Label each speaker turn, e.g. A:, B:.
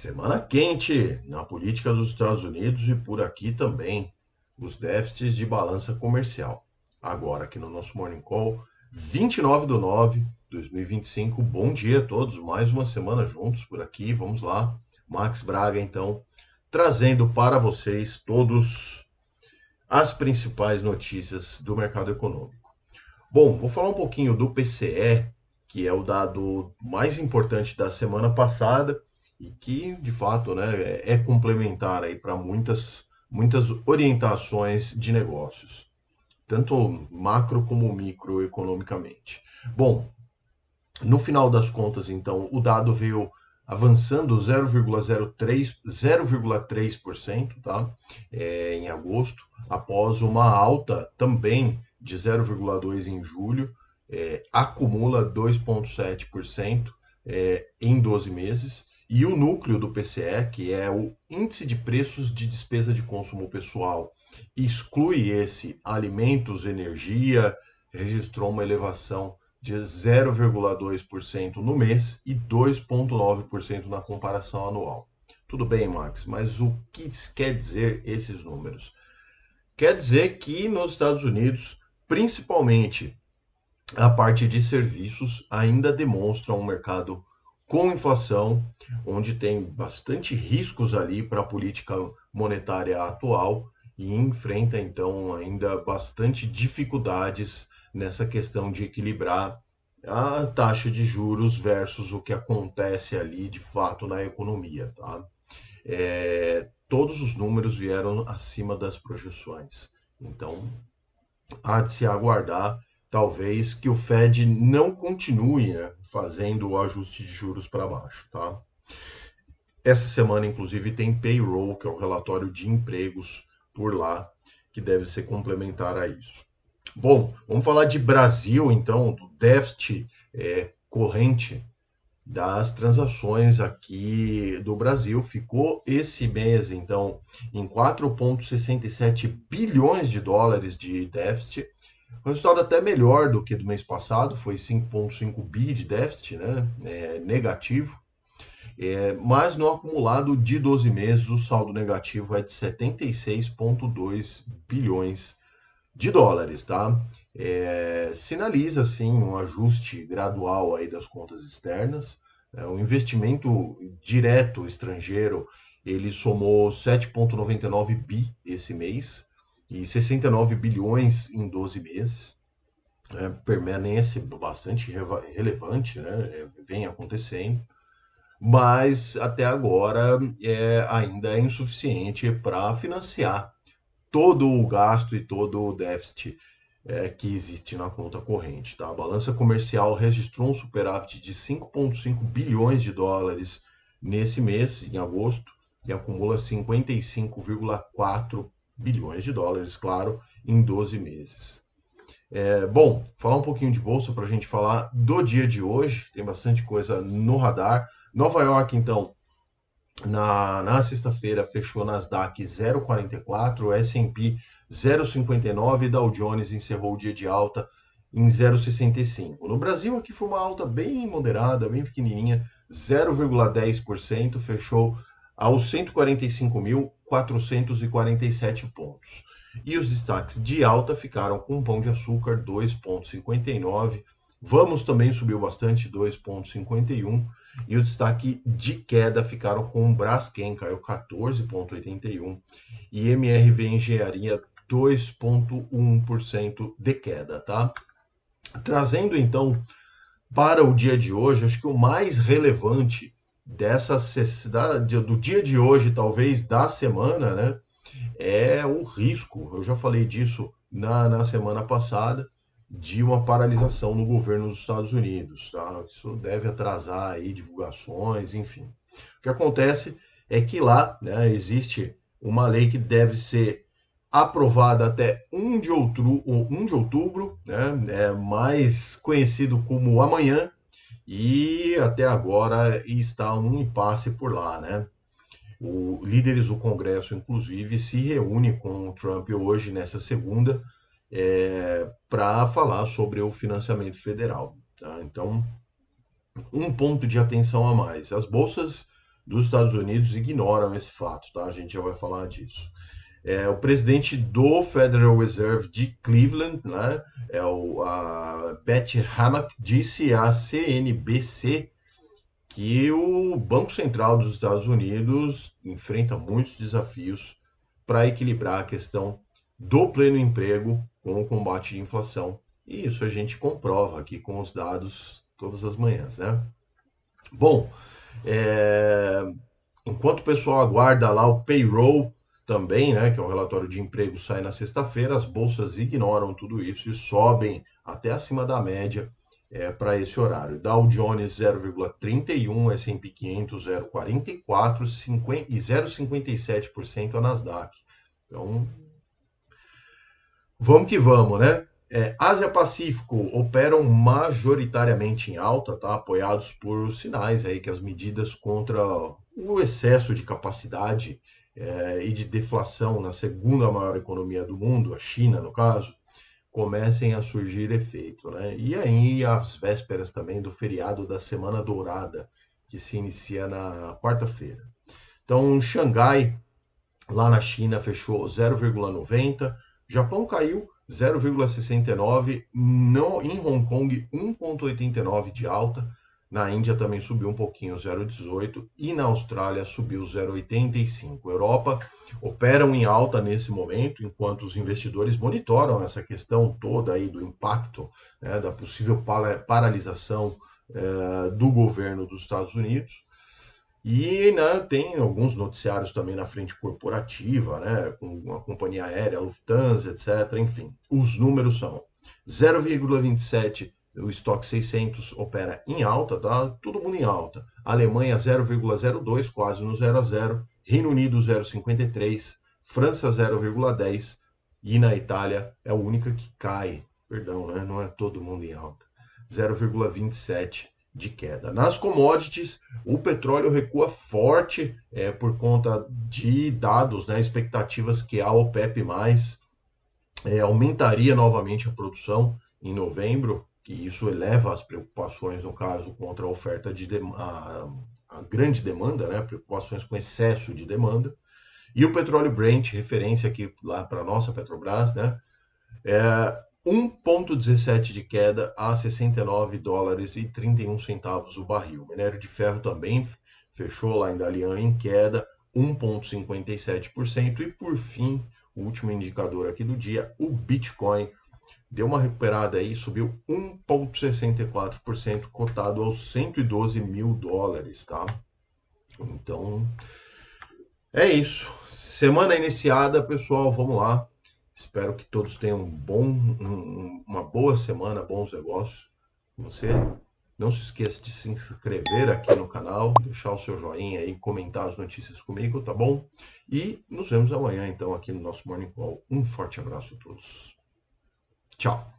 A: Semana quente na política dos Estados Unidos e por aqui também os déficits de balança comercial. Agora aqui no nosso Morning Call, 29/9/2025. Bom dia a todos, mais uma semana juntos por aqui. Vamos lá. Max Braga, então, trazendo para vocês todos as principais notícias do mercado econômico. Bom, vou falar um pouquinho do PCE, que é o dado mais importante da semana passada e que, de fato, né, é complementar aí para muitas orientações de negócios, tanto macro como microeconomicamente. Bom, no final das contas, então, o dado veio avançando 0,3%, tá? Em agosto, após uma alta também de 0,2% em julho, acumula 2,7% em 12 meses. E o núcleo do PCE, que é o índice de preços de despesa de consumo pessoal, exclui esse alimentos, energia, registrou uma elevação de 0,2% no mês e 2,9% na comparação anual. Tudo bem, Max, mas o que quer dizer esses números? Quer dizer que nos Estados Unidos, principalmente a parte de serviços, ainda demonstra um mercado com inflação, onde tem bastante riscos ali para a política monetária atual e enfrenta então ainda bastante dificuldades nessa questão de equilibrar a taxa de juros versus o que acontece ali de fato na economia, tá? Todos os números vieram acima das projeções. Então, há de se aguardar, talvez, que o Fed não continue, né, fazendo o ajuste de juros para baixo, tá? Essa semana, inclusive, tem payroll, que é o relatório de empregos por lá, que deve ser complementar a isso. Bom, vamos falar de Brasil, então, do déficit corrente das transações aqui do Brasil. Ficou esse mês, então, em 4,67 bilhões de dólares de déficit. Um resultado até melhor do que do mês passado, foi 5,5 bi de déficit, né? Negativo. Mas no acumulado de 12 meses, o saldo negativo é de 76,2 bilhões de dólares, tá? Sinaliza, sim, um ajuste gradual aí das contas externas. O investimento direto estrangeiro, ele somou 7,99 bi esse mês e 69 bilhões em 12 meses. Permanece bastante relevante, né? Vem acontecendo, mas até agora ainda é insuficiente para financiar todo o gasto e todo o déficit que existe na conta corrente. Tá? A balança comercial registrou um superávit de 5,5 bilhões de dólares nesse mês, em agosto, e acumula 55,4 bilhões de dólares, claro, em 12 meses. Bom, falar um pouquinho de bolsa para a gente falar do dia de hoje, tem bastante coisa no radar. Nova York, então, na sexta-feira fechou Nasdaq 0,44, S&P 0,59 e Dow Jones encerrou o dia de alta em 0,65. No Brasil aqui foi uma alta bem moderada, bem pequenininha, 0,10%, fechou aos 145.447 pontos. E os destaques de alta ficaram com o Pão de Açúcar 2,59, Vamos também subiu bastante, 2,51. E o destaque de queda ficaram com o Braskem, caiu 14,81. E MRV Engenharia, 2,1% de queda, tá? Trazendo então para o dia de hoje, acho que o mais relevante do dia de hoje, talvez da semana, né? É o risco. Eu já falei disso na semana passada, de uma paralisação no governo dos Estados Unidos. Tá? Isso deve atrasar aí divulgações, enfim. O que acontece é que lá, né, existe uma lei que deve ser aprovada até 1 de outubro, né, mais conhecido como amanhã, e até agora está um impasse por lá, né? Líderes do Congresso, inclusive, se reúne com o Trump hoje, nessa segunda, para falar sobre o financiamento federal. Tá? Então, um ponto de atenção a mais. As bolsas dos Estados Unidos ignoram esse fato, tá? A gente já vai falar disso. O presidente do Federal Reserve de Cleveland, né, a Beth Hammack, disse à CNBC que o Banco Central dos Estados Unidos enfrenta muitos desafios para equilibrar a questão do pleno emprego com o combate à inflação. E isso a gente comprova aqui com os dados todas as manhãs, né? Bom, é, enquanto o pessoal aguarda lá o payroll também, né, que é o relatório de emprego, sai na sexta-feira, as bolsas ignoram tudo isso e sobem até acima da média para esse horário. Dow Jones 0,31, S&P 500 0,44 e 0,57% a Nasdaq. Então, vamos que vamos, né? Ásia-Pacífico operam majoritariamente em alta, tá? Apoiados por sinais aí que as medidas contra o excesso de capacidade e de deflação na segunda maior economia do mundo, a China no caso, comecem a surgir efeito, né? E aí às vésperas também do feriado da Semana Dourada, que se inicia na quarta-feira. Então, Xangai lá na China fechou 0,90, Japão caiu 0,69, em Hong Kong 1,89 de alta, na Índia também subiu um pouquinho 0,18 e na Austrália subiu 0,85. Europa operam em alta nesse momento, enquanto os investidores monitoram essa questão toda aí do impacto, né, da possível paralisação do governo dos Estados Unidos. E né, tem alguns noticiários também na frente corporativa, né, com a companhia aérea, Lufthansa, etc. Enfim, os números são 0,27, o estoque 600 opera em alta, tá? Todo mundo em alta. Alemanha 0,02, quase no 0 a 0. Reino Unido 0,53, França 0,10 e na Itália é a única que cai. Perdão, né? Não é todo mundo em alta. 0,27 de queda. Nas commodities, o petróleo recua forte por conta de dados, né, expectativas que a OPEP+, aumentaria novamente a produção em novembro, que isso eleva as preocupações, no caso, contra a oferta a grande demanda, né, preocupações com excesso de demanda. E o petróleo Brent, referência aqui lá para a nossa Petrobras, né, 1,17 de queda a 69 dólares e 31 centavos o barril. O minério de ferro também fechou lá em Dalian em queda, 1,57%. E por fim, o último indicador aqui do dia, o Bitcoin, deu uma recuperada aí, subiu 1,64%, cotado aos 112 mil dólares, tá? Então, é isso. Semana iniciada, pessoal, vamos lá. Espero que todos tenham uma boa semana, bons negócios. Você não se esqueça de se inscrever aqui no canal, deixar o seu joinha aí, comentar as notícias comigo, tá bom? E nos vemos amanhã, então, aqui no nosso Morning Call. Um forte abraço a todos. Tchau.